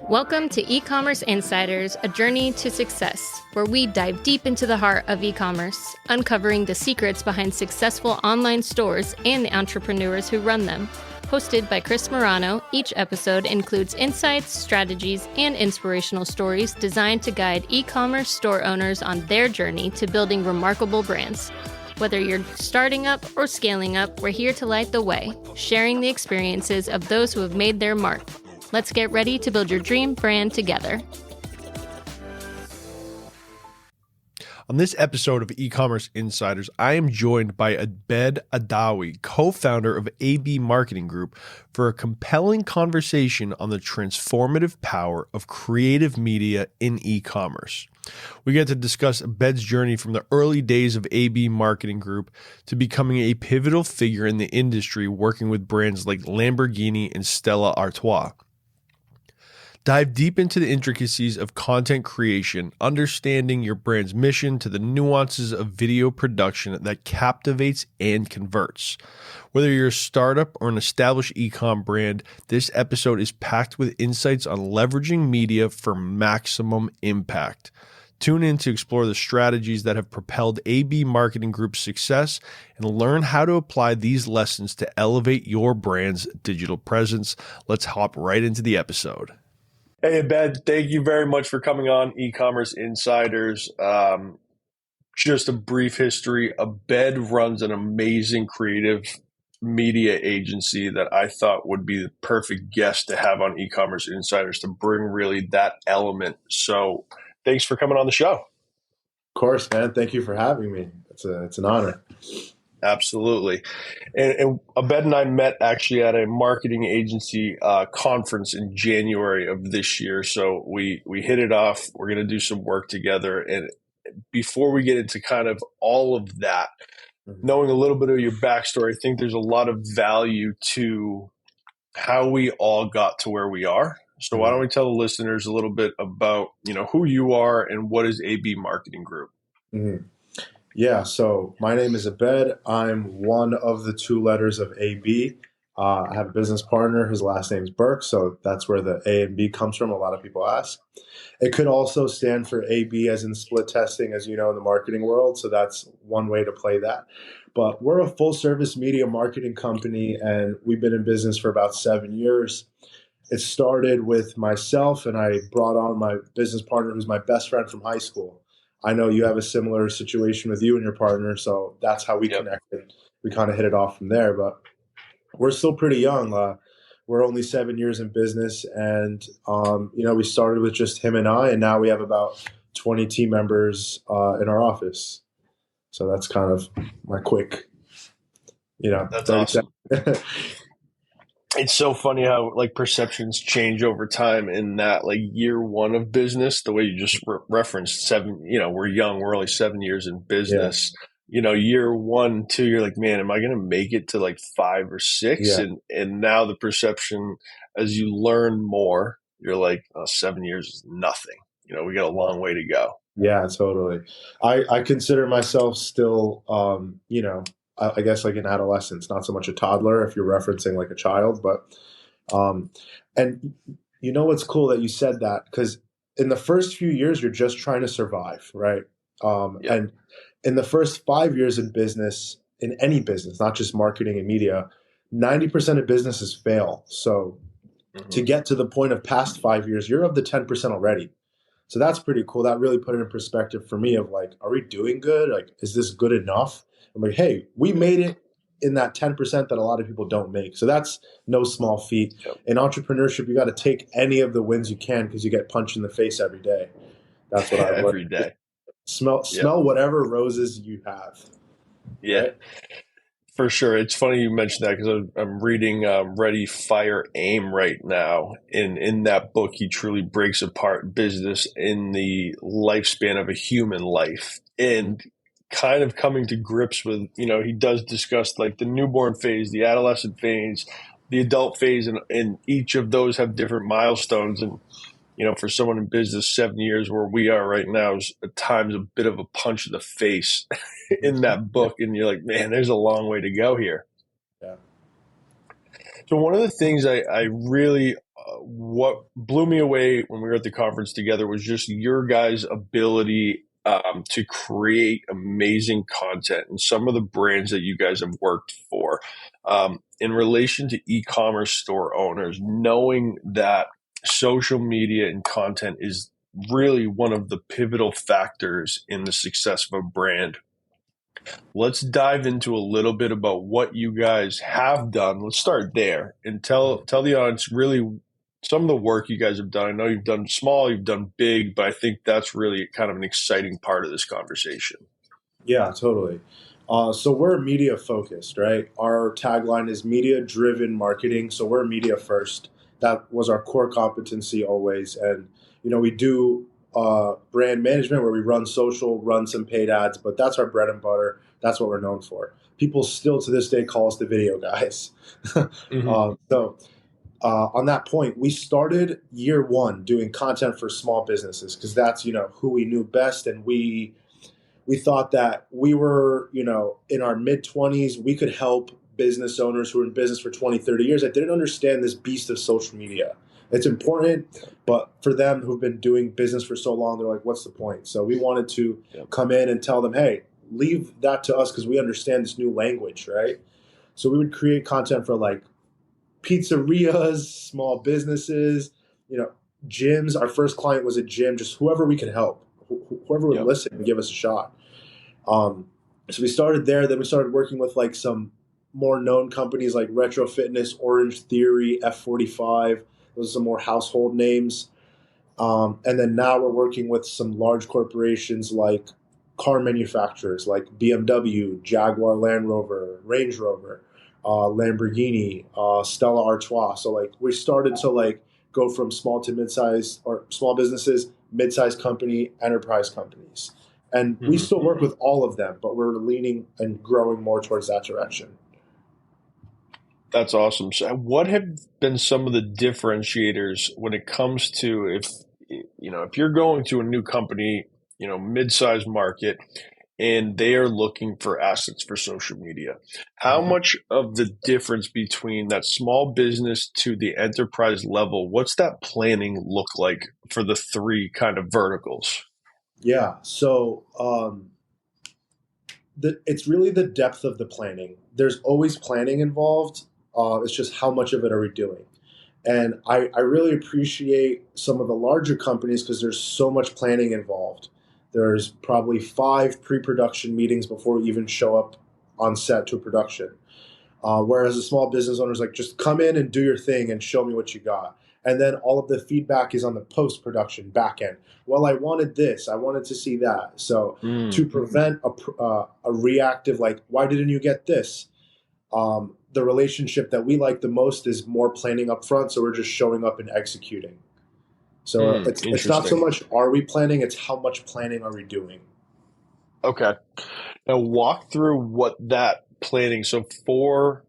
Welcome to E-Commerce Insiders, a journey to success, where we dive deep into the heart of e-commerce, uncovering the secrets behind successful online stores and the entrepreneurs who run them. Hosted by Chris Morano, each episode includes insights, strategies, and inspirational stories designed to guide e-commerce store owners on their journey to building remarkable brands. Whether you're starting up or scaling up, we're here to light the way, sharing the experiences of those who have made their mark. Let's get ready to build your dream brand together. On this episode of E-Commerce Insiders, I am joined by Abed Adawi, co-founder of AB Marketing Group, for a compelling conversation on the transformative power of creative media in e-commerce. We get to discuss Abed's journey from the early days of AB Marketing Group to becoming a pivotal figure in the industry, working with brands like Lamborghini and Stella Artois. Dive deep into the intricacies of content creation, understanding your brand's mission to the nuances of video production that captivates and converts. Whether you're a startup or an established e-com brand, this episode is packed with insights on leveraging media for maximum impact. Tune in to explore the strategies that have propelled AB Marketing Group's success and learn how to apply these lessons to elevate your brand's digital presence. Let's hop right into the episode. Hey, Abed, thank you very much for coming on E-Commerce Insiders. Just a brief history. Abed runs an amazing creative media agency that I thought would be the perfect guest to have on E-Commerce Insiders to bring really that element. So thanks for coming on the show. Of course, man. Thank you for having me. It's an honor. Absolutely. And Abed and I met actually at a marketing agency conference in January of this year. So we hit it off. We're going to do some work together. And before we get into kind of all of that, knowing a little bit of your backstory, I think there's a lot of value to how we all got to where we are. So why don't we tell the listeners a little bit about, who you are and what is AB Marketing Group? Mm-hmm. Yeah, so my name is Abed. I'm one of the two letters of AB. I have a business partner. His last name is Burke, so that's where the A and B comes from. A lot of people ask. It could also stand for AB as in split testing, as you know, in the marketing world. So that's one way to play that. But we're a full-service media marketing company, and we've been in business for about 7 years. It started with myself, and I brought on my business partner, who's my best friend from high school. I know you have a similar situation with you and your partner, so that's how we connected. We kind of hit it off from there, but we're still pretty young. We're only 7 years in business, and we started with just him and I, and now we have about 20 team members in our office. So that's kind of my quick, That's awesome. It's so funny how perceptions change over time in that year one of business, the way you just referenced 7, we're young, we're only 7 years in business, year 1, 2, you're like, man, am I going to make it to 5 or 6? Yeah. And now the perception as you learn more, you're like, 7 years is nothing. We got a long way to go. Yeah, totally. I consider myself still, I guess an adolescence, not so much a toddler if you're referencing a child, but, and what's cool that you said that, because in the first few years, you're just trying to survive, right? And in the first 5 years in business, in any business, not just marketing and media, 90% of businesses fail. So to get to the point of past 5 years, you're of the 10% already. So that's pretty cool. That really put it in perspective for me of are we doing good? Is this good enough? I'm like, hey, we made it in that 10% that a lot of people don't make. So that's no small feat. Yep. In entrepreneurship, you got to take any of the wins you can because you get punched in the face every day. That's what I every day. Smell whatever roses you have. Yeah, right? For sure. It's funny you mentioned that because I'm reading Ready, Fire, Aim right now. And in that book, he truly breaks apart business in the lifespan of a human life. And kind of coming to grips with, he does discuss the newborn phase, the adolescent phase, the adult phase, and each of those have different milestones. And, for someone in business, 7 years where we are right now is at times a bit of a punch in the face in that book. And you're like, man, there's a long way to go here. Yeah. So one of the things I really what blew me away when we were at the conference together was just your guys' ability to create amazing content and some of the brands that you guys have worked for in relation to e-commerce store owners, knowing that social media and content is really one of the pivotal factors in the success of a brand. Let's dive into a little bit about what you guys have done. Let's start there and tell the audience really some of the work you guys have done. I know you've done small, you've done big, but I think that's really kind of an exciting part of this conversation. Yeah, totally. So we're media focused, right? Our tagline is media driven marketing. So we're media first. That was our core competency always. And, we do brand management where we run social, run some paid ads, but that's our bread and butter. That's what we're known for. People still to this day call us the video guys. On that point, we started year one doing content for small businesses because that's, who we knew best. And we thought that we were, in our mid-20s, we could help business owners who were in business for 20, 30 years that didn't understand this beast of social media. It's important, but for them who've been doing business for so long, they're like, what's the point? So we wanted to come in and tell them, hey, leave that to us because we understand this new language, right? So we would create content for like pizzerias, small businesses, gyms. Our first client was a gym, just whoever we could help. Whoever would listen and give us a shot. So we started there. Then we started working with like some more known companies like Retro Fitness, Orange Theory, F45. Those are some more household names. And then now we're working with some large corporations like car manufacturers like BMW, Jaguar Land Rover, Range Rover, Lamborghini, Stella Artois. So like we started to like go from small to mid-size or small businesses, mid-sized company, enterprise companies. And we still work with all of them, but we're leaning and growing more towards that direction. That's awesome. So what have been some of the differentiators when it comes to if you're going to a new company, mid-sized market, and they are looking for assets for social media? How much of the difference between that small business to the enterprise level, what's that planning look like for the three kind of verticals? Yeah. So it's really the depth of the planning. There's always planning involved. It's just how much of it are we doing? And I really appreciate some of the larger companies because there's so much planning involved. There's probably 5 pre-production meetings before we even show up on set to a production. Whereas a small business owner is like, just come in and do your thing and show me what you got. And then all of the feedback is on the post-production back end. Well, I wanted this. I wanted to see that. So to prevent a reactive, like, why didn't you get this? The relationship that we like the most is more planning up front. So we're just showing up and executing. So it's not so much are we planning, it's how much planning are we doing. Okay. Now walk through what that planning, so 4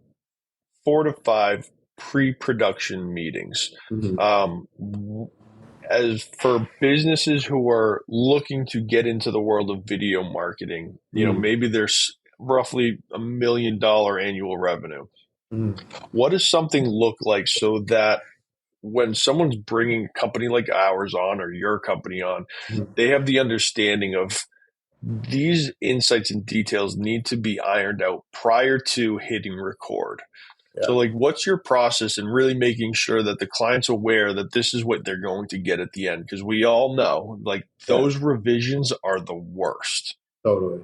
to 5 pre-production meetings. As for businesses who are looking to get into the world of video marketing, maybe there's roughly $1 million annual revenue. What does something look like so that when someone's bringing a company like ours on or your company on, they have the understanding of these insights and details need to be ironed out prior to hitting record? Yeah. So like, what's your process in really making sure that the client's aware that this is what they're going to get at the end? Because we all know like those revisions are the worst. Totally.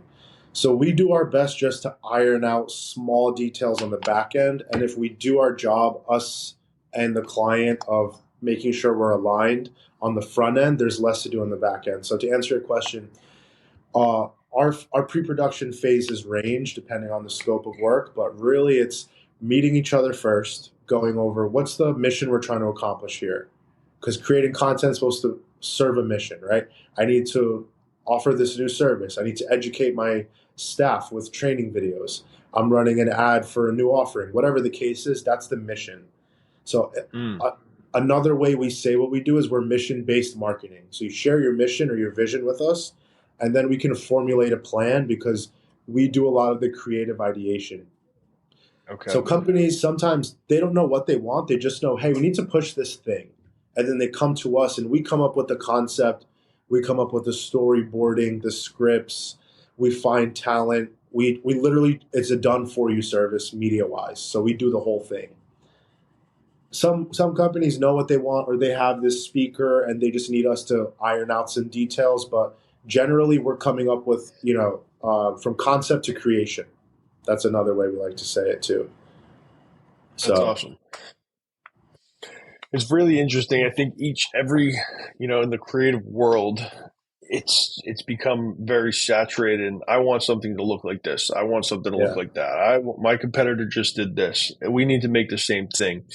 So we do our best just to iron out small details on the back end. And if we do our job, us and the client, of making sure we're aligned on the front end, there's less to do on the back end. So to answer your question, our pre-production phases range depending on the scope of work, but really it's meeting each other first, going over what's the mission we're trying to accomplish here. Because creating content is supposed to serve a mission, right? I need to offer this new service. I need to educate my staff with training videos. I'm running an ad for a new offering. Whatever the case is, that's the mission. So another way we say what we do is we're mission-based marketing. So you share your mission or your vision with us, and then we can formulate a plan because we do a lot of the creative ideation. Okay. So companies, sometimes they don't know what they want. They just know, hey, we need to push this thing. and then they come to us and we come up with the concept, we come up with the storyboarding, the scripts, we find talent. We literally, it's a done for you service media wise. So we do the whole thing. Some companies know what they want, or they have this speaker and they just need us to iron out some details. But generally, we're coming up with, from concept to creation. That's another way we like to say it too. That's awesome. It's really interesting. I think every in the creative world, it's become very saturated. And I want something to look like this. I want something to look like that. My competitor just did this. We need to make the same thing.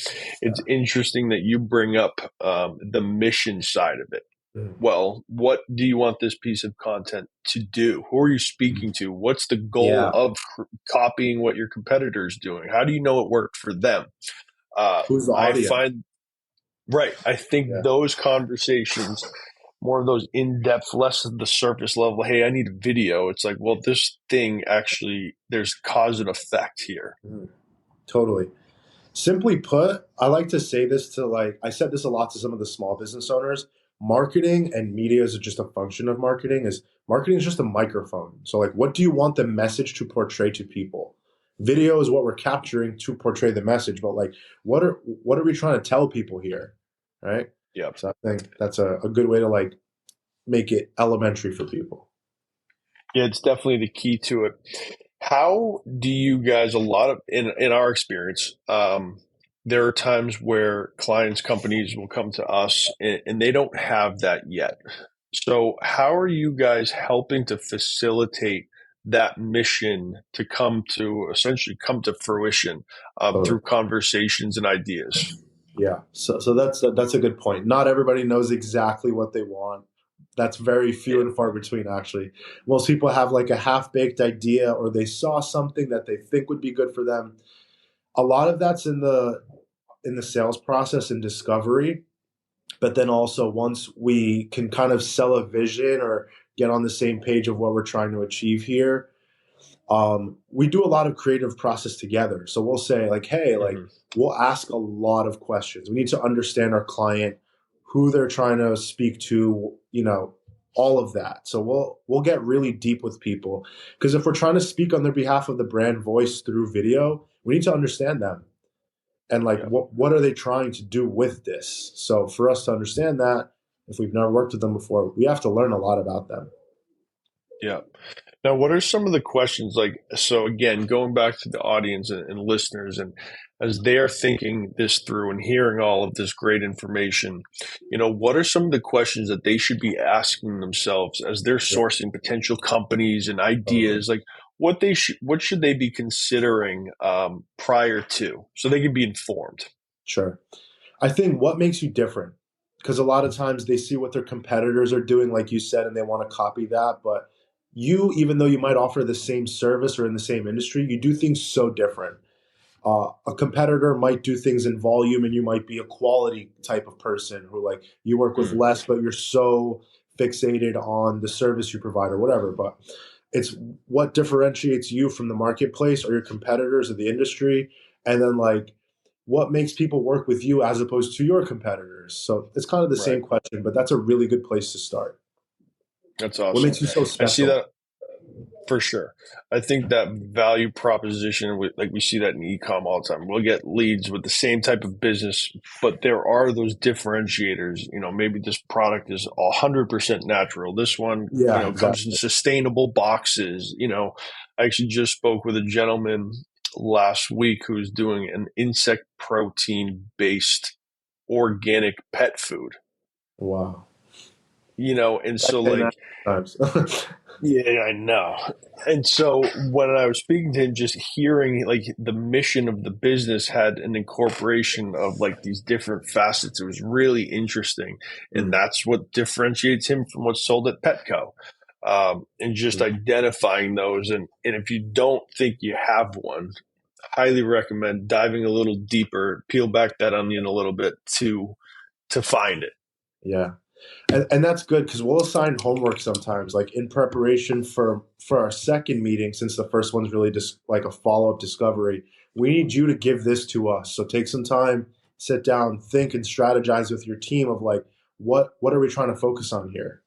It's interesting that you bring up the mission side of it. Well, what do you want this piece of content to do? Who are you speaking to? What's the goal of copying what your competitor is doing? How do you know it worked for them? Who's the audience? I think those conversations, more of those in-depth, less of the surface level, hey, I need a video. It's like, well, this thing actually, there's cause and effect here. Totally. Simply put, I like to say this I said this a lot to some of the small business owners. Marketing and media is just a function of marketing. Marketing is just a microphone. So what do you want the message to portray to people? Video is what we're capturing to portray the message, but what are we trying to tell people here? Right? Yeah. So I think that's a good way to make it elementary for people. Yeah, it's definitely the key to it. How do you guys, in our experience, there are times where companies will come to us and they don't have that yet. So how are you guys helping to facilitate that mission to essentially come to fruition through conversations and ideas? Yeah. So that's a good point. Not everybody knows exactly what they want. That's very few and far between, actually. Most people have a half-baked idea, or they saw something that they think would be good for them. A lot of that's in the sales process and discovery. But then also, once we can kind of sell a vision or get on the same page of what we're trying to achieve here, we do a lot of creative process together. So we'll say hey, we'll ask a lot of questions. We need to understand our client, who they're trying to speak to, all of that. So we'll get really deep with people, because if we're trying to speak on their behalf of the brand voice through video, we need to understand them. And what are they trying to do with this? So for us to understand that, if we've never worked with them before, we have to learn a lot about them. Yeah. Now, what are some of the questions so again, going back to the audience and listeners, and as they're thinking this through and hearing all of this great information, what are some of the questions that they should be asking themselves as they're sourcing potential companies and ideas? What should they be considering prior to, so they can be informed? Sure. I think what makes you different, because a lot of times they see what their competitors are doing, like you said, and they want to copy that. But you, even though you might offer the same service or in the same industry, you do things so different. A competitor might do things in volume, and you might be a quality type of person who you work with less, but you're so fixated on the service you provide or whatever. But it's what differentiates you from the marketplace or your competitors or the industry. And then what makes people work with you as opposed to your competitors. So it's kind of the same question, but that's a really good place to start. That's awesome. What makes you so special? I see that for sure. I think that value proposition, we see that in e-com all the time. We'll get leads with the same type of business, but there are those differentiators. Maybe this product is 100% natural. This one, comes in sustainable boxes. I actually just spoke with a gentleman last week who's doing an insect protein based organic pet food. Wow. And so yeah, I know. And so when I was speaking to him, just hearing the mission of the business had an incorporation of these different facets, it was really interesting. And that's what differentiates him from what's sold at Petco. And just identifying those. And if you don't think you have one, highly recommend diving a little deeper, peel back that onion a little bit to find it. Yeah. And that's good, because we'll assign homework sometimes, in preparation for our second meeting, since the first one's really just a follow-up discovery. We need you to give this to us. So take some time, sit down, think, and strategize with your team of like, what are we trying to focus on here?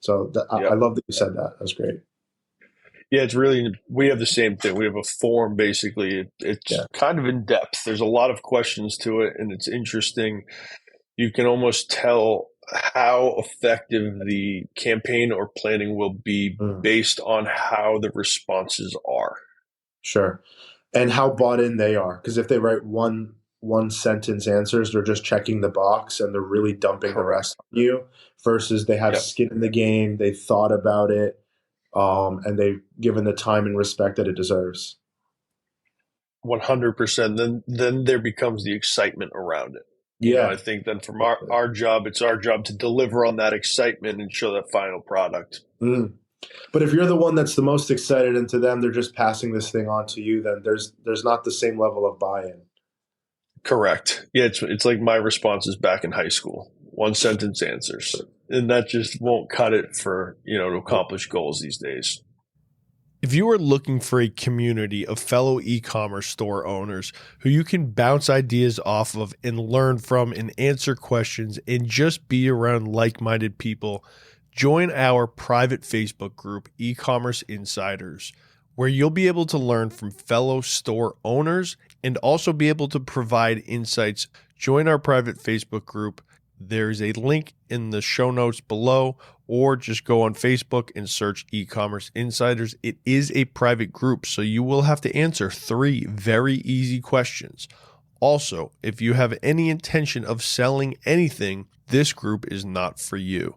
So I Yep. love that you said that. That's great. Yeah, it's really, we have the same thing. We have a form basically. It's Yeah. kind of in depth. There's a lot of questions to it, and it's interesting. You can almost tell how effective the campaign or planning will be Mm, based on how the responses are. sure. And how bought in they are. Because if they write one sentence answers, they're just checking the box and they're really dumping the Correct. rest on you. Versus they have Yep. skin in the game, they thought about it, and they've given the time and respect that it deserves. 100%. Then there becomes the excitement around it. I Yeah. think then from our job, it's our job to deliver on that excitement and show that final product. Mm. But if you're the one that's the most excited and to them they're just passing this thing on to you, then there's not the same level of buy-in. Correct. Yeah, it's like my responses back in high school. One sentence answers. And that just won't cut it for, to accomplish goals these days. If you are looking for a community of fellow e-commerce store owners who you can bounce ideas off of and learn from and answer questions and just be around like-minded people, join our private Facebook group, E-commerce Insiders, where you'll be able to learn from fellow store owners and also be able to provide insights. Join our private Facebook group. There's a link in the show notes below, or just go on Facebook and search E-commerce Insiders. It is a private group, so you will have to answer 3 very easy questions. Also, if you have any intention of selling anything, this group is not for you.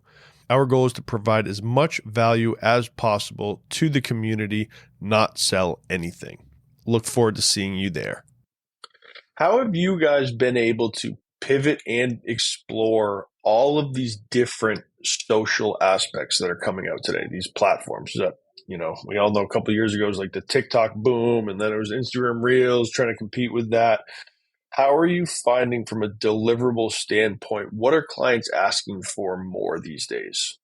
Our goal is to provide as much value as possible to the community, not sell anything. Look forward to seeing you there. How have you guys been able to pivot and explore all of these different social aspects that are coming out today, these platforms that, we all know a couple of years ago it was like the TikTok boom, and then it was Instagram Reels trying to compete with that. How are you finding from a deliverable standpoint, what are clients asking for more these days?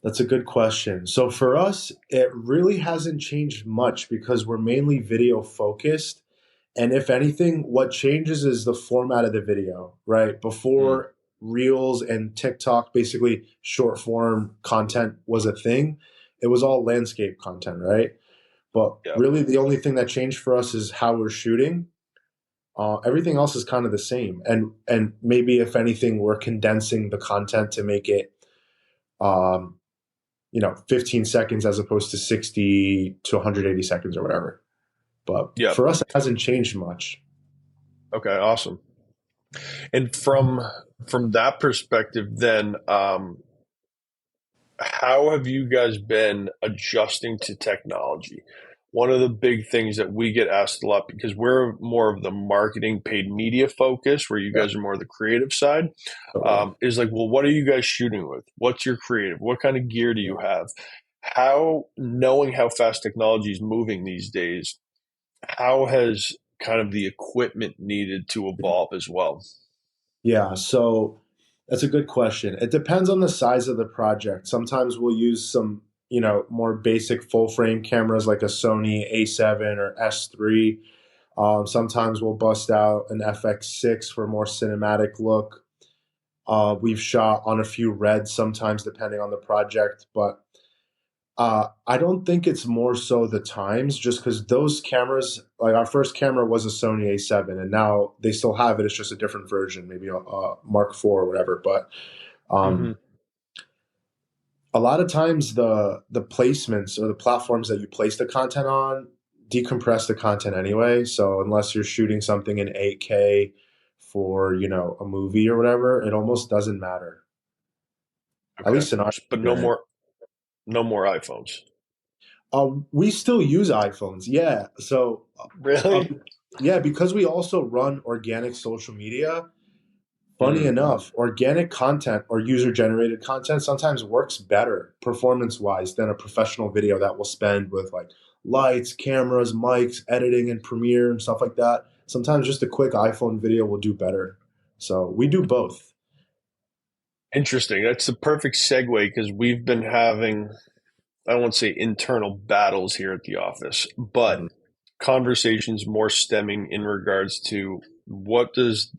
That's a good question. So for us, it really hasn't changed much because we're mainly video focused. And if anything, what changes is the format of the video, right? Mm, Before Reels and TikTok, basically short form content was a thing, it was all landscape content, right? But yeah. really, the only thing that changed for us is how we're shooting. Everything else is kind of the same, and maybe if anything, we're condensing the content to make it, um, 15 seconds as opposed to 60 to 180 seconds or whatever. But Yeah. for us, it hasn't changed much. Okay. Awesome. And from that perspective, then, how have you guys been adjusting to technology? One of the big things that we get asked a lot, because we're more of the marketing paid media focus, where you Yeah, guys are more the creative side, totally. is like, well, what are you guys shooting with? What's your creative? What kind of gear do Yeah. you have? How, knowing how fast technology is moving these days, how has kind of the equipment needed to evolve as well? Yeah, so that's a good question. It depends on the size of the project. Sometimes we'll use some, more basic full frame cameras like a Sony A7 or S3. Sometimes we'll bust out an FX6 for a more cinematic look. We've shot on a few reds sometimes depending on the project, but I don't think it's more so the times, just because those cameras, like our first camera was a Sony A7, and now they still have it. It's just a different version, maybe a Mark IV or whatever. But Hmm. um, a lot of times, the placements or the platforms that you place the content on decompress the content anyway. So unless you're shooting something in 8K for a movie or whatever, it almost doesn't matter. At Okay. least in our But experience. no more iPhones. We still use iPhones, yeah. So, Really? yeah, because we also run organic social media. Funny Mm, enough, organic content or user generated content sometimes works better performance wise than a professional video that will spend with like lights, cameras, mics, editing in Premiere and stuff like that. Sometimes just a quick iPhone video will do better. So we do both. interesting. That's the perfect segue, because we've been having, I don't want to say internal battles here at the office, but Mhm. conversations more stemming in regards to where does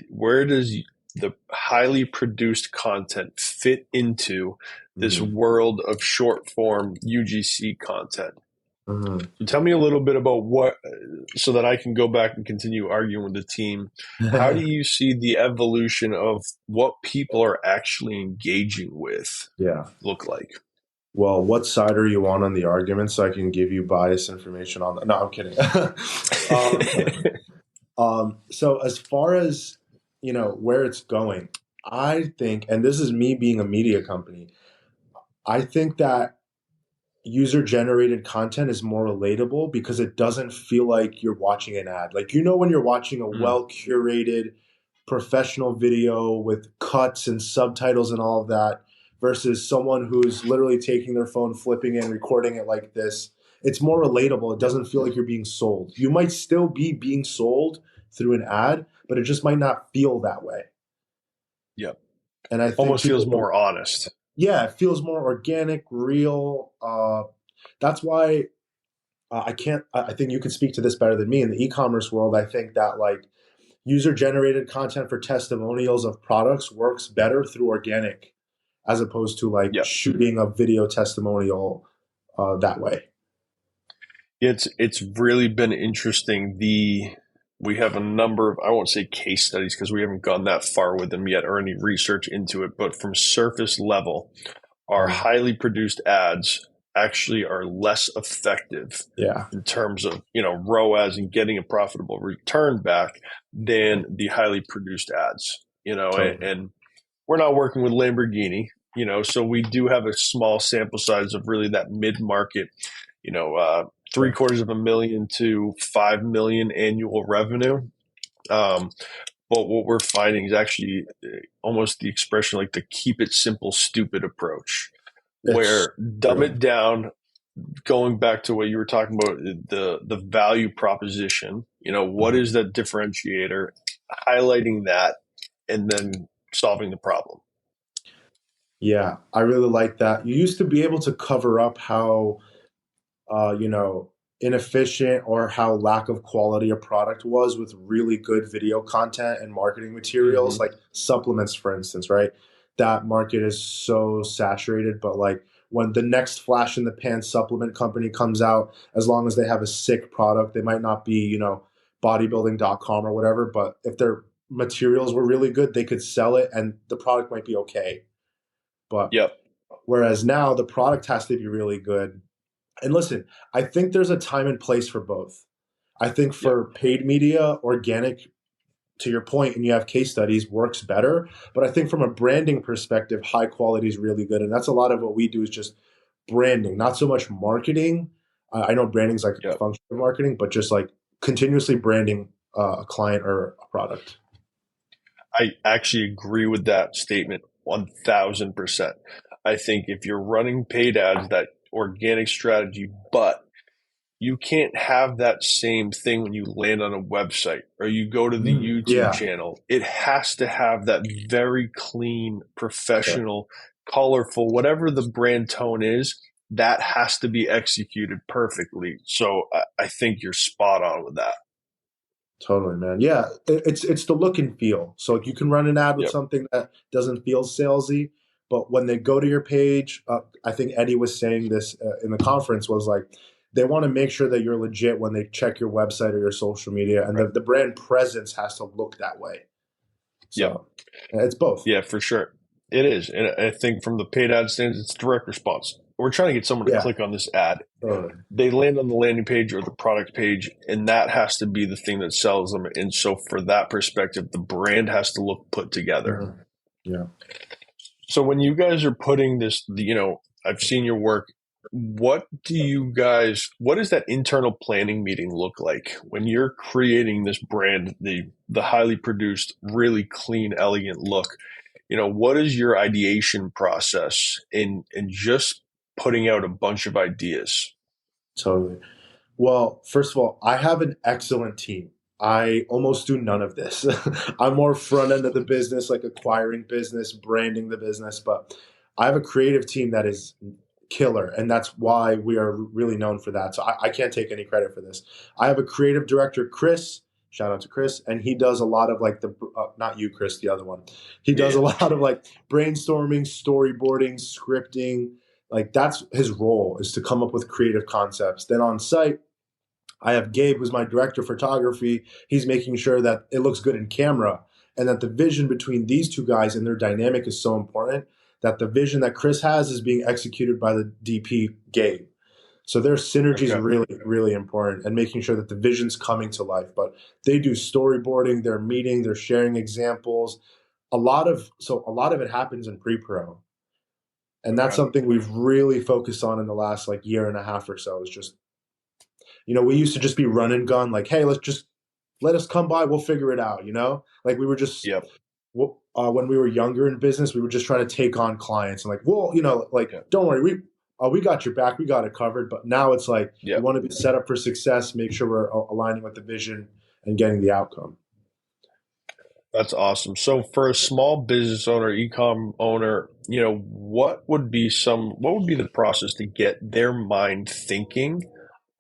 the highly produced content fit into this Mhm. world of short form UGC content? Mhm. So tell me a little bit about what, so that I can go back and continue arguing with the team. How do you see the evolution of what people are actually engaging with Yeah. look like? Well, what side are you on the argument so I can give you biased information on that? No, I'm kidding. So as far as, where it's going, I think, and this is me being a media company, I think that user generated content is more relatable because it doesn't feel like you're watching an ad. Like, when you're watching a Mm, well curated professional video with cuts and subtitles and all of that versus someone who's literally taking their phone, flipping it, and recording it like this. It's more relatable. It yep, doesn't feel like you're being sold. You might still be being sold through an ad, but it just might not feel that way. yep. And I think Almost feels people don't. more honest. Yeah, it feels more organic, real. That's why I can't. I think you can speak to this better than me. In the e-commerce world, I think that like user-generated content for testimonials of products works better through organic, as opposed to like Yep. shooting a video testimonial that way. It's really been interesting. We have a number of, I won't say case studies because we haven't gone that far with them yet or any research into it, but from surface level, our Mhm. highly produced ads actually are less effective Yeah, in terms of, ROAS and getting a profitable return back than the highly produced ads, totally. and we're not working with Lamborghini, so we do have a small sample size of really that mid-market, you know, uh, Yeah. $750,000 to 5 million annual revenue. Um, but what we're finding is actually almost the expression like the keep it simple, stupid approach, It's where dumb true. it down, going back to what you were talking about, the value proposition, what is Mhm. that differentiator, highlighting that, and then solving the problem. Yeah, I really like that. You used to be able to cover up how uh, you know, inefficient or how lack of quality a product was with really good video content and marketing materials, Mm-hmm. like supplements, for instance, right? That market is so saturated, but like when the next flash in the pan supplement company comes out, as long as they have a sick product, they might not be, bodybuilding.com or whatever, but if their materials were really good, they could sell it and the product might be okay. But Yep. whereas now the product has to be really good, and listen, I think there's a time and place for both. I think Yep. for paid media, organic, to your point, and you have case studies, works better. But I think from a branding perspective, high quality is really good. And that's a lot of what we do is just branding, not so much marketing. I know branding is like a Yep. function of marketing, but just like continuously branding a client or a product. I actually agree with that statement 1000%. I think if you're running paid ads, that organic strategy, but you can't have that same thing when you land on a website or you go to the YouTube Yeah. channel. It has to have that very clean, Yeah. professional, colorful, whatever the brand tone is, that has to be executed perfectly. So I think you're spot on with that. Totally, man. Yeah, it's the look and feel. So like you can run an ad with Yep. something that doesn't feel salesy, but when they go to your page, I think Eddie was saying this in the conference was like they want to make sure that you're legit when they check your website or your social media, and Right. the brand presence has to look that way. Yep. So it's both. Yeah, for sure. It is. And I think from the paid ad stands, it's direct response. We're trying to get someone to Yeah, click on this ad. totally. They land on the landing page or the product page, and that has to be the thing that sells them. And so, for that perspective, the brand has to look put together. Mhm. Yeah. So, when you guys are putting this, I've seen your work. What does that internal planning meeting look like when you're creating this brand, the highly produced, really clean, elegant look? What is your ideation process in just putting out a bunch of ideas? Totally. Well, first of all, I have an excellent team. I almost do none of this. I'm more front end of the business, like acquiring business, branding the business, but I have a creative team that is killer, and that's why we are really known for that. So I can't take any credit for this. I have a creative director, Chris. Shout out to Chris. And he does a lot of like not you, Chris, the other one. He does Yeah. a lot of like brainstorming, storyboarding, scripting. Like that's his role, is to come up with creative concepts. Then on site, I have Gabe, who's my director of photography. He's making sure that it looks good in camera, and that the vision between these two guys and their dynamic is so important, that the vision that Chris has is being executed by the DP Gabe. So their synergy is Okay. really, really important, and making sure that the vision's coming to life. But they do storyboarding, they're meeting, they're sharing examples. A lot of it happens in pre-pro. And that's Okay. something we've really focused on in the last like year and a half or so, is just, we used to just be run and gun, like, hey, let us come by, we'll figure it out, like we were just, Yep. when we were younger in business, we were just trying to take on clients and like, well, Yep. don't worry, we got your back, we got it covered. But now it's like, Yep. we want to be set up for success, make sure we're aligning with the vision and getting the outcome. That's awesome. So for a small business owner, e-com owner, what would be the process to get their mind thinking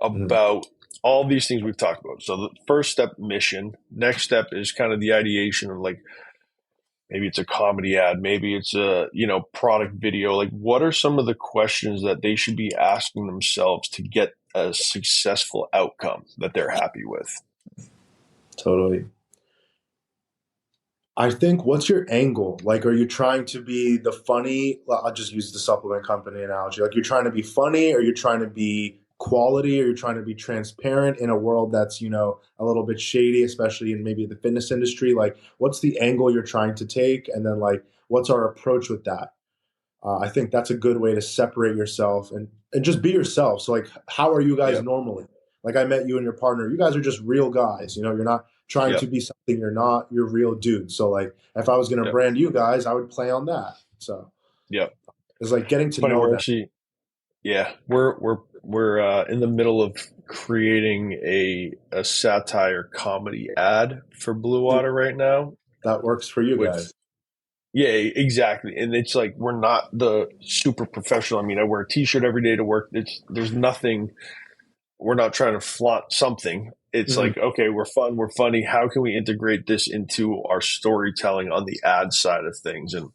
about all these things we've talked about? So the first step, mission. Next step is kind of the ideation of like, maybe it's a comedy ad, maybe it's a, product video. Like, what are some of the questions that they should be asking themselves to get a successful outcome that they're happy with? Totally. I think, what's your angle? Like, are you trying to be the funny? I'll just use the supplement company analogy. Like, you're trying to be funny, or you're trying to be quality, or you're trying to be transparent in a world that's, a little bit shady, especially in maybe the fitness industry. Like, what's the angle you're trying to take? And then, like, what's our approach with that? I think that's a good way to separate yourself and just be yourself. So, like, how are you guys Yep. normally? Like, I met you and your partner. You guys are just real guys. You're not trying Yep. to be something you're not. You're real dudes. So, like, if I was going to Yep. brand you guys, I would play on that. So, Yep. it's like getting to Funny, know we're them. actually, we're in the middle of creating a satire comedy ad for Blue Water right now. That works for you With guys. Yeah, exactly. And it's like, we're not the super professional. I mean, I wear a t-shirt every day to work. There's nothing. We're not trying to flaunt something. It's like, okay, we're fun, we're funny. How can we integrate this into our storytelling on the ad side of things? And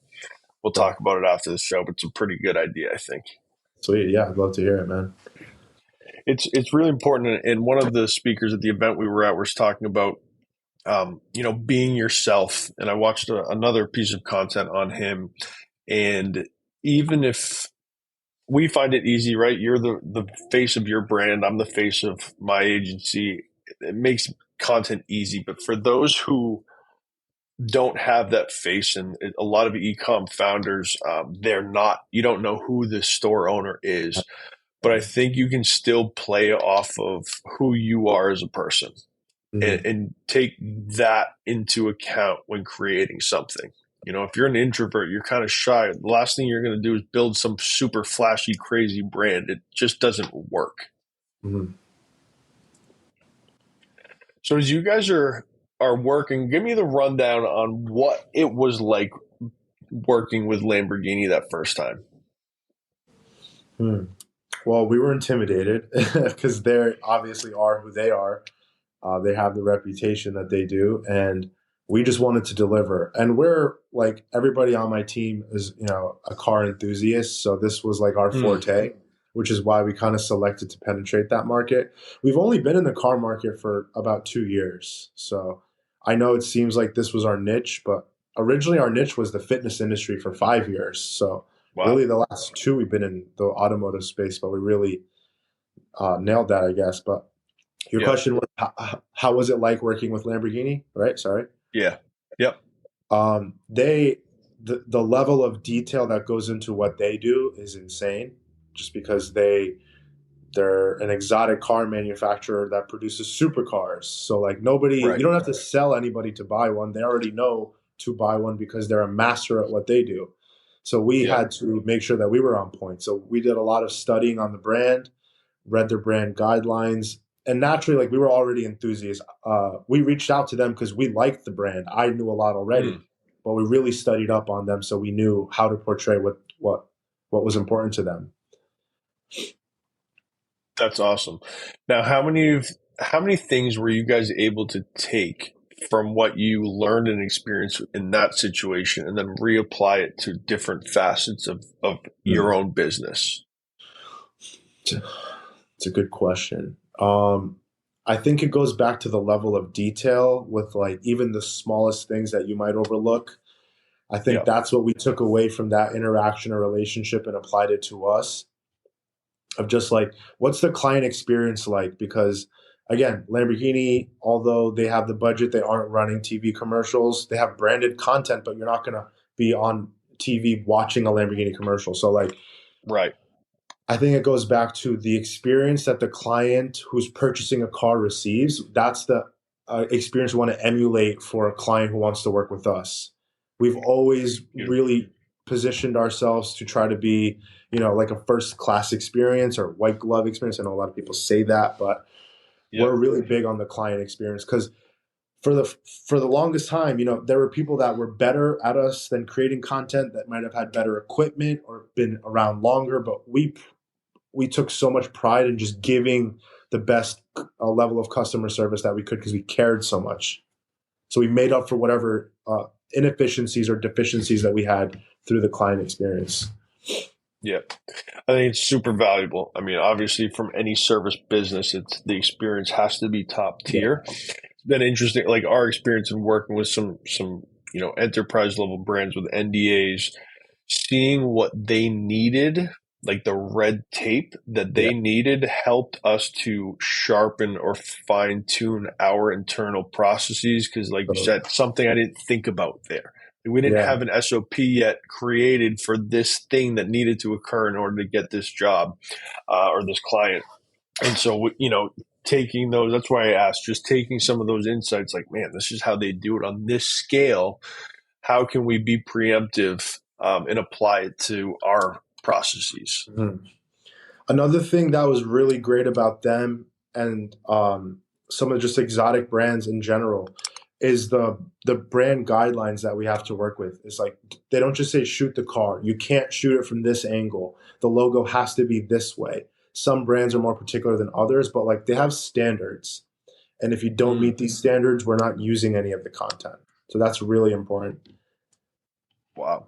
we'll talk about it after the show, but it's a pretty good idea, I think. Sweet. Yeah, I'd love to hear it, man. It's really important. And one of the speakers at the event we were at was talking about, being yourself. And I watched another piece of content on him. And even if we find it easy, right? You're the face of your brand. I'm the face of my agency. It makes content easy. But for those who don't have that face, and a lot of e-com founders, you don't know who the store owner is. But I think you can still play off of who you are as a person. And take that into account when creating something. If you're an introvert, you're kind of shy. The last thing you're going to do is build some super flashy, crazy brand. It just doesn't work. So as you guys are working, give me the rundown on what it was like working with Lamborghini that first time. Well, we were intimidated because they obviously are who they are. They have the reputation that they do, and we just wanted to deliver. And we're like, everybody on my team is, a car enthusiast. So this was like our forte, which is why we kind of selected to penetrate that market. We've only been in the car market for about 2 years. So I know it seems like this was our niche, but originally our niche was the fitness industry for 5 years. So really the last 2 we've been in the automotive space, but we really nailed that, I guess. But your question was, how was it like working with Lamborghini, right? Sorry. Yeah. Yep. The level of detail that goes into what they do is insane, just because they're an exotic car manufacturer that produces supercars. So like you don't have to sell anybody to buy one. They already know to buy one because they're a master at what they do. So we had to make sure that we were on point. So we did a lot of studying on the brand, read their brand guidelines. And naturally, like, we were already enthusiasts. We reached out to them because we liked the brand. I knew a lot already, but we really studied up on them, so we knew how to portray what was important to them. That's awesome. Now, how many of how many things were you guys able to take from what you learned and experienced in that situation and then reapply it to different facets of your own business? It's a good question. I think it goes back to the level of detail with like even the smallest things that you might overlook. I think Yeah. that's what we took away from that interaction or relationship and applied it to us of just like, what's the client experience like? Because again, Lamborghini, although they have the budget, they aren't running TV commercials. They have branded content, but you're not going to be on TV watching a Lamborghini commercial. So like, Right. I think it goes back to the experience that the client who's purchasing a car receives. That's the experience we want to emulate for a client who wants to work with us. We've always really positioned ourselves to try to be, like a first class experience or white glove experience. I know a lot of people say that, but we're really big on the client experience because for the longest time, there were people that were better at us than creating content that might have had better equipment or been around longer, but we took so much pride in just giving the best level of customer service that we could because we cared so much. So we made up for whatever inefficiencies or deficiencies that we had through the client experience. Yeah. I think it's super valuable. I mean, obviously from any service business, the experience has to be top tier. Yeah. It's been interesting, like our experience in working with some enterprise level brands with NDAs, seeing what they needed, like the red tape that they needed, helped us to sharpen or fine tune our internal processes. Because, like you said, something I didn't think about there. We didn't have an SOP yet created for this thing that needed to occur in order to get this job or this client. And so, taking those, that's why I asked, just taking some of those insights, like, man, this is how they do it on this scale. How can we be preemptive and apply it to our processes? Mm-hmm. Another thing that was really great about them and some of just exotic brands in general is the brand guidelines that we have to work with. It's like they don't just say shoot the car. You can't shoot it from this angle. The logo has to be this way. Some brands are more particular than others, but like they have standards. And if you don't meet these standards, we're not using any of the content. So that's really important. Wow.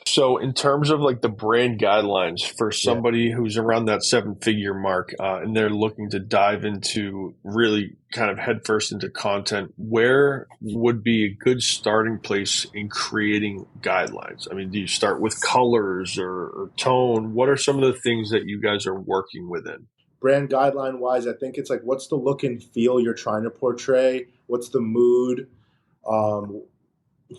So in terms of like the brand guidelines for somebody who's around that 7-figure mark and they're looking to dive into really kind of headfirst into content, where would be a good starting place in creating guidelines? I mean, do you start with colors or tone? What are some of the things that you guys are working within? Brand guideline wise, I think it's like, what's the look and feel you're trying to portray? What's the mood?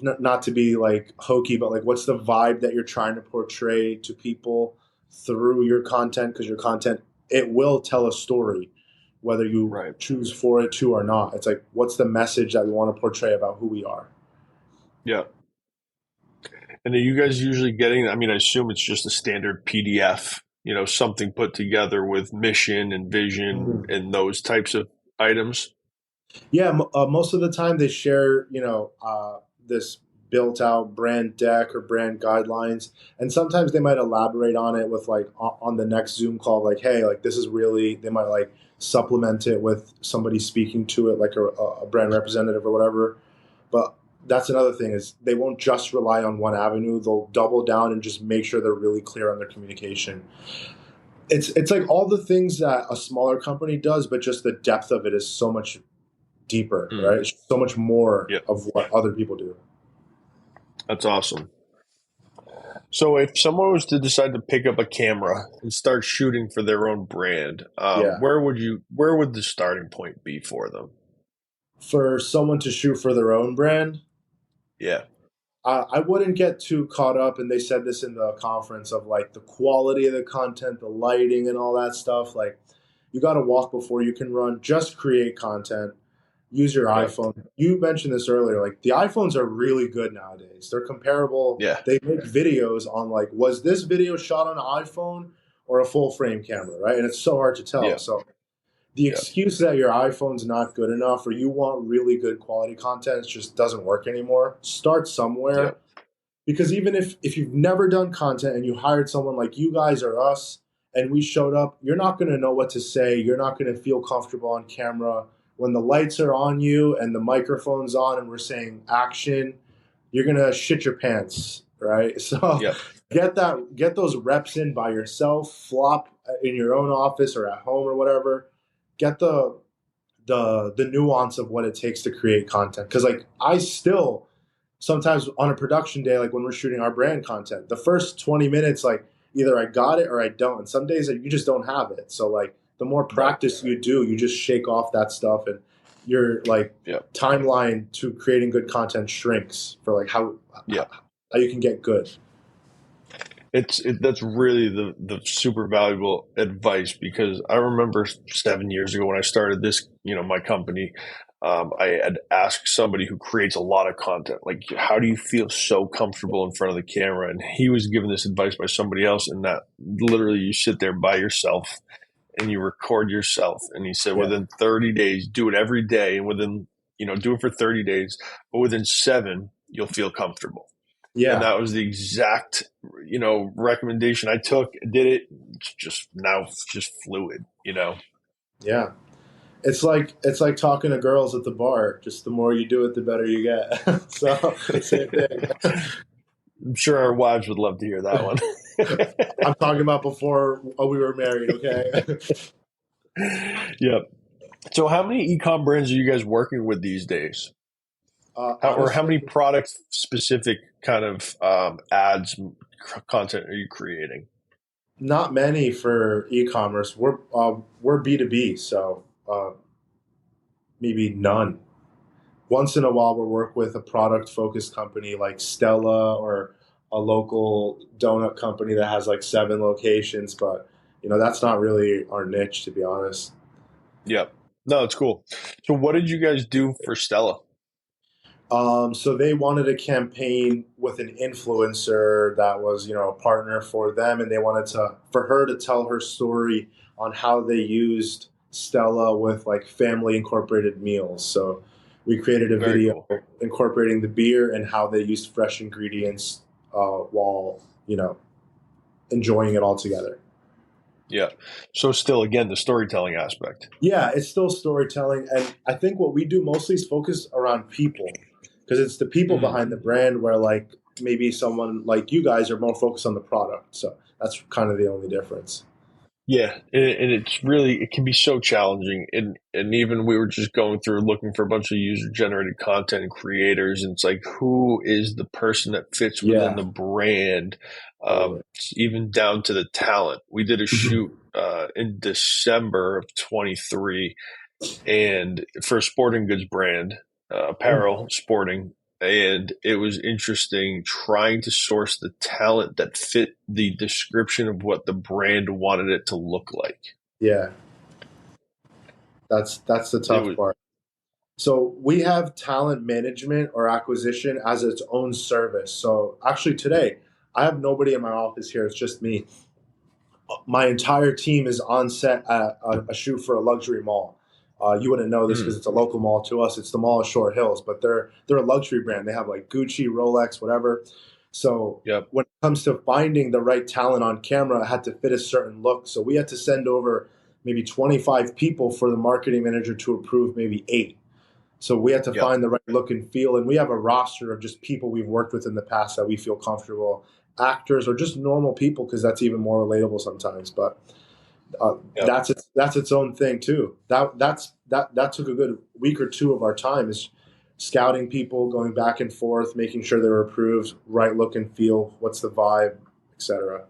Not to be like hokey, but like what's the vibe that you're trying to portray to people through your content? Because your content, it will tell a story, whether you choose for it to or not. It's like, what's the message that we want to portray about who we are? Yeah. And are you guys usually getting, I mean, I assume it's just a standard PDF, something put together with mission and vision and those types of items? Yeah, most of the time they share, this built out brand deck or brand guidelines. And sometimes they might elaborate on it with like on the next Zoom call, like, hey, like this is really, they might like supplement it with somebody speaking to it, like a brand representative or whatever. But that's another thing is they won't just rely on one avenue. They'll double down and just make sure they're really clear on their communication. It's like all the things that a smaller company does, but just the depth of it is so much deeper, right? It's so much more of what other people do. That's awesome. So if someone was to decide to pick up a camera and start shooting for their own brand, where would the starting point be for them? For someone to shoot for their own brand? Yeah. I wouldn't get too caught up, and they said this in the conference, of like the quality of the content, the lighting and all that stuff. Like you got to walk before you can run. Just create content. Use your iPhone. You mentioned this earlier. Like the iPhones are really good nowadays. They're comparable. Yeah. They make videos on like, was this video shot on an iPhone or a full frame camera, right? And it's so hard to tell. Yeah. So the excuse that your iPhone's not good enough or you want really good quality content, it just doesn't work anymore. Start somewhere. Yeah. Because even if you've never done content and you hired someone like you guys or us, and we showed up, you're not going to know what to say. You're not going to feel comfortable on camera. When the lights are on you and the microphone's on and we're saying action, you're going to shit your pants, right? So Yep. get those reps in by yourself, flop in your own office or at home or whatever. Get the nuance of what it takes to create content. Because like I still sometimes on a production day, like when we're shooting our brand content, the first 20 minutes, like either I got it or I don't. And some days you just don't have it. So like the more practice you do, you just shake off that stuff, and your like timeline to creating good content shrinks for like how you can get good. That's really the super valuable advice, because I remember 7 years ago when I started this, my company, I had asked somebody who creates a lot of content, like, how do you feel so comfortable in front of the camera? And he was given this advice by somebody else, and that literally you sit there by yourself and you record yourself. And he said, within 30 days, do it every day. And within, do it for 30 days, but within 7, you'll feel comfortable. Yeah. And that was the exact, recommendation I took, did it. It's just fluid, Yeah. It's like talking to girls at the bar. Just the more you do it, the better you get. So same thing. I'm sure our wives would love to hear that one. I'm talking about before we were married. Okay. Yep. So how many e-com brands are you guys working with these days? Honestly, how many product specific kind of ads content are you creating? Not many for e-commerce. We're B2B, so maybe none. Once in a while, we'll work with a product-focused company like Stella, or a local donut company that has like 7 locations, but that's not really our niche, to be honest. Yep. No, it's cool. So what did you guys do for Stella? So they wanted a campaign with an influencer that was, a partner for them, and they wanted for her to tell her story on how they used Stella with like family incorporated meals. So we created a video incorporating the beer and how they used fresh ingredients while, enjoying it all together. Yeah. So still, again, the storytelling aspect. Yeah, it's still storytelling. And I think what we do mostly is focus around people, because it's the people behind the brand, where like maybe someone like you guys are more focused on the product. So that's kind of the only difference. Yeah. And it's really, it can be so challenging. And even we were just going through looking for a bunch of user generated content and creators. And it's like, who is the person that fits within the brand? Even down to the talent. We did a shoot in December of 23, and for a sporting goods brand, apparel, sporting. And it was interesting trying to source the talent that fit the description of what the brand wanted it to look like. Yeah. That's the tough part. So we have talent management or acquisition as its own service. So actually today, I have nobody in my office here. It's just me. My entire team is on set at a shoot for a luxury mall. You wouldn't know this because it's a local mall to us. It's the mall of Short Hills, but they're a luxury brand. They have like Gucci, Rolex, whatever. So when it comes to finding the right talent on camera, it had to fit a certain look. So we had to send over maybe 25 people for the marketing manager to approve maybe 8. So we had to find the right look and feel. And we have a roster of just people we've worked with in the past that we feel comfortable, actors or just normal people, because that's even more relatable sometimes. But that's its own thing too. That took a good week or 2 of our time, is scouting people, going back and forth, making sure they're approved, right look and feel, what's the vibe, etc.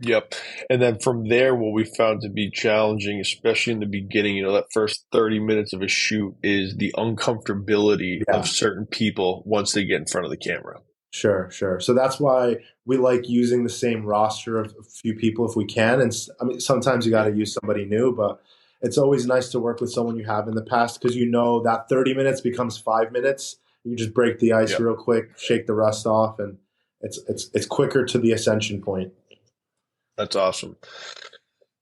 Yep. And then from there, what we found to be challenging, especially in the beginning, that first 30 minutes of a shoot, is the uncomfortability of certain people once they get in front of the camera. Sure. So that's why we like using the same roster of a few people if we can. And I mean, sometimes you got to use somebody new, but it's always nice to work with someone you have in the past, because that 30 minutes becomes 5 minutes. You just break the ice real quick, shake the rust off, and it's quicker to the ascension point. That's awesome.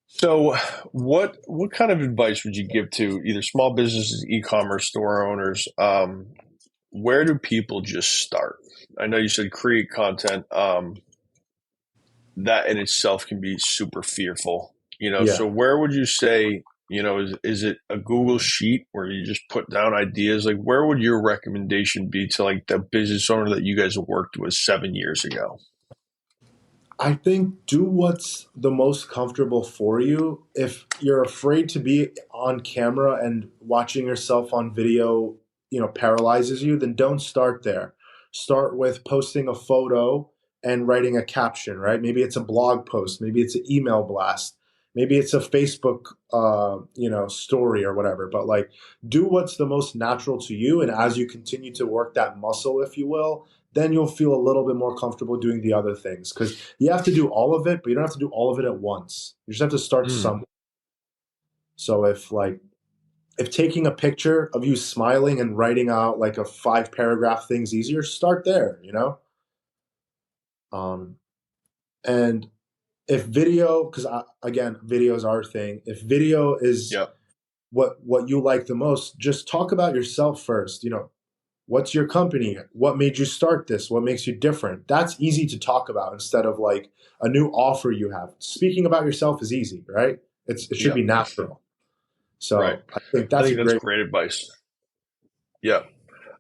So what kind of advice would you give to either small businesses, e-commerce store owners? Where do people just start? I know you said create content. that in itself can be super fearful, Yeah. so where would you say, is it a Google sheet where you just put down ideas? Like, where would your recommendation be to like the business owner that you guys worked with 7 years ago? I think do what's the most comfortable for you. If you're afraid to be on camera and watching yourself on video, paralyzes you, then don't start there. Start with posting a photo and writing a caption, right? Maybe it's a blog post, maybe it's an email blast, maybe it's a Facebook, story or whatever. But like, do what's the most natural to you, and as you continue to work that muscle, if you will, then you'll feel a little bit more comfortable doing the other things. Because you have to do all of it, but you don't have to do all of it at once. You just have to start Mm, somewhere. So if taking a picture of you smiling and writing out like a 5 paragraph thing's easier, start there. Um, and if video, because again, video is our thing. If video is yep. what you like the most, just talk about yourself first. What's your company? What made you start this? What makes you different? That's easy to talk about instead of like a new offer you have. Speaking about yourself is easy, right? It should be Yep. natural. Right. So I think I that's a think that's great. great advice. Yeah.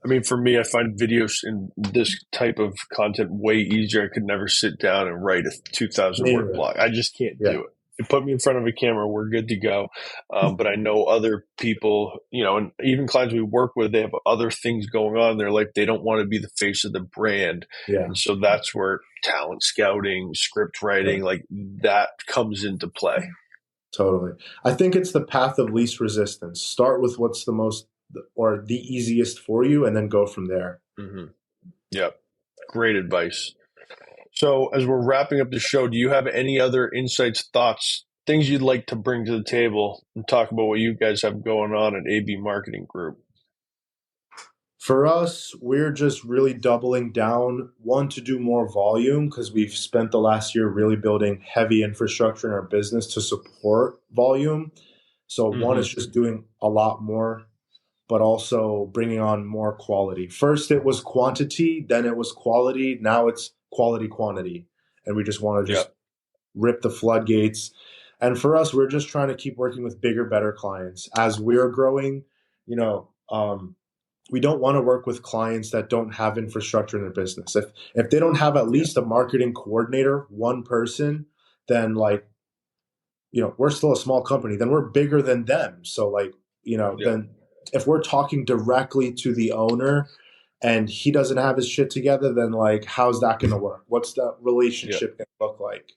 I mean, for me, I find videos in this type of content way easier. I could never sit down and write a 2,000 word Name. blog. I just can't Yeah, do it. You put me in front of a camera, we're good to go. But I know other people, and even clients we work with, they have other things going on. They're like, they don't want to be the face of the brand. yeah, And so that's where talent scouting, script yeah, writing, like that comes into play. totally. I think it's the path of least resistance. Start with what's the most or the easiest for you, and then go from there. Hmm. Yep. Great advice. So, as we're wrapping up the show, do you have any other insights, thoughts, things you'd like to bring to the table and talk about what you guys have going on at AB Marketing Group? For us, we're just really doubling down, one, to do more volume because we've spent the last year really building heavy infrastructure in our business to support volume. So, one Hmm. is just doing a lot more, but also bringing on more quality. First, it was quantity, then it was quality. Now it's quality, quantity. And we just want to Yeah. just rip the floodgates. And for us, we're just trying to keep working with bigger, better clients. As we're growing, you know, we don't want to work with clients that don't have infrastructure in their business. If they don't have at Yeah. least a marketing coordinator, one person, then like, we're still a small company, then we're bigger than them. So like, Yeah. then if we're talking directly to the owner and he doesn't have his shit together, then like, how's that going to work? What's that Yeah. relationship going to look like?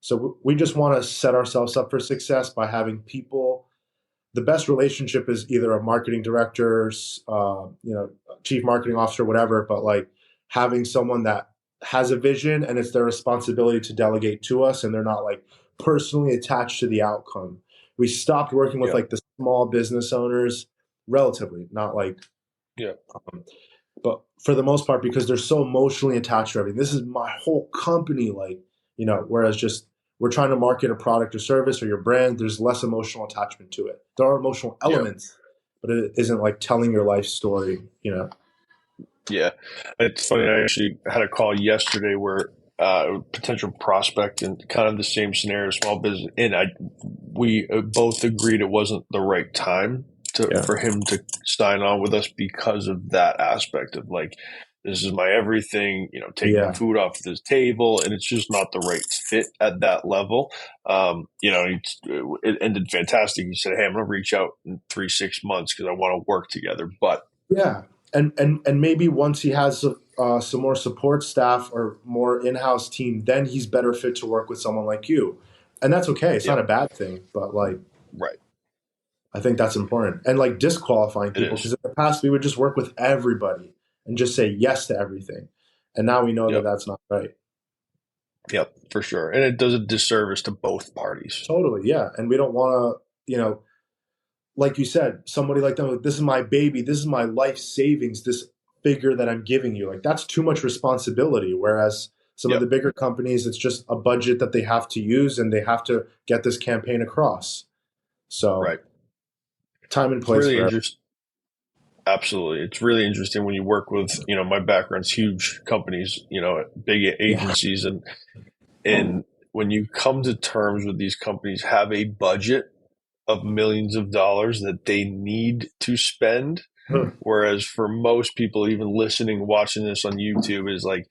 So we just want to set ourselves up for success by having people. The best relationship is either a marketing director, chief marketing officer, whatever, but like having someone that has a vision and it's their responsibility to delegate to us and they're not like personally attached to the outcome. We stopped working with Yeah. like the small business owners, relatively, not like, Yeah. um, but for the most part, because they're so emotionally attached to everything. This is my whole company, like, whereas just we're trying to market a product or service or your brand, there's less emotional attachment to it. There are emotional Yeah. elements, but it isn't like telling your life story. Yeah. It's funny. I actually had a call yesterday where a potential prospect in kind of the same scenario, small business, and we both agreed it wasn't the right time Yeah. for him to sign on with us because of that aspect of like, this is my everything, taking Yeah. food off the table, and it's just not the right fit at that level. It ended fantastic. He said, "Hey, I'm going to reach out in 3-6 months because I want to work together." But Yeah. And maybe once he has some more support staff or more in-house team, then he's better fit to work with someone like you. And that's okay. It's yeah, not a bad thing, but like, right, I think that's important. And like disqualifying it people, is. because in the past we would just work with everybody and just say yes to everything. And now we know that Yep, that's not right. yep, for sure, and it does a disservice to both parties. Totally. Yeah. And we don't want to, like you said, somebody like them, this is my baby, this is my life savings, this figure that I'm giving you. Like that's too much responsibility. Whereas some of Yep, the bigger companies, it's just a budget that they have to use and they have to get this campaign across. So right. time and It's place really for everything. interesting. Absolutely. It's really interesting when you work with, my background's huge companies, big Yeah. agencies, and And when you come to terms with these companies, have a budget of millions of dollars that they need to spend. Whereas for most people, even listening, watching this on YouTube, is like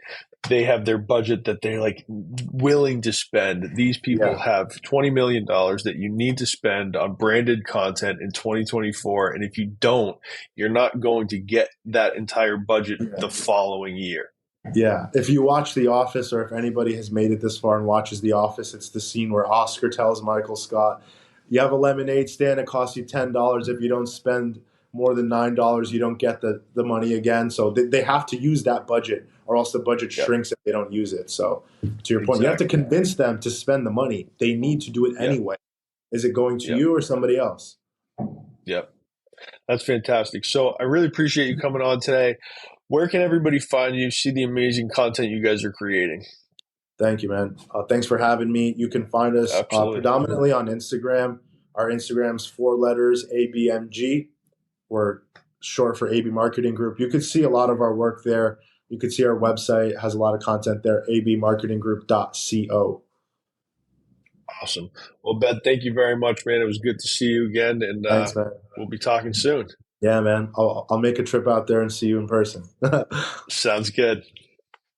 they have their budget that they're like willing to spend. These people have $20 million that you need to spend on branded content in 2024. And if you don't, you're not going to get that entire budget the following year. Yeah. If you watch The Office, or if anybody has made it this far and watches The Office, it's the scene where Oscar tells Michael Scott, you have a lemonade stand, it costs you $10. If you don't spend more than $9, you don't get the money again. So they have to use that budget, or else the budget shrinks if they don't use it. So to your point, you have to convince them to spend the money. They need to do it anyway. Is it going to you or somebody else? Yep. That's fantastic. So I really appreciate you coming on today. Where can everybody find you, see the amazing content you guys are creating? Thank you, man. Thanks for having me. You can find us predominantly on Instagram. Our Instagram's 4 letters, ABMG. We're short for AB Marketing Group. You could see a lot of our work there. You could see our website has a lot of content there, abmarketinggroup.co. Awesome. Well, Ben, thank you very much, man. It was good to see you again, and thanks, man. We'll be talking soon. Yeah, man. I'll make a trip out there and see you in person. Sounds good.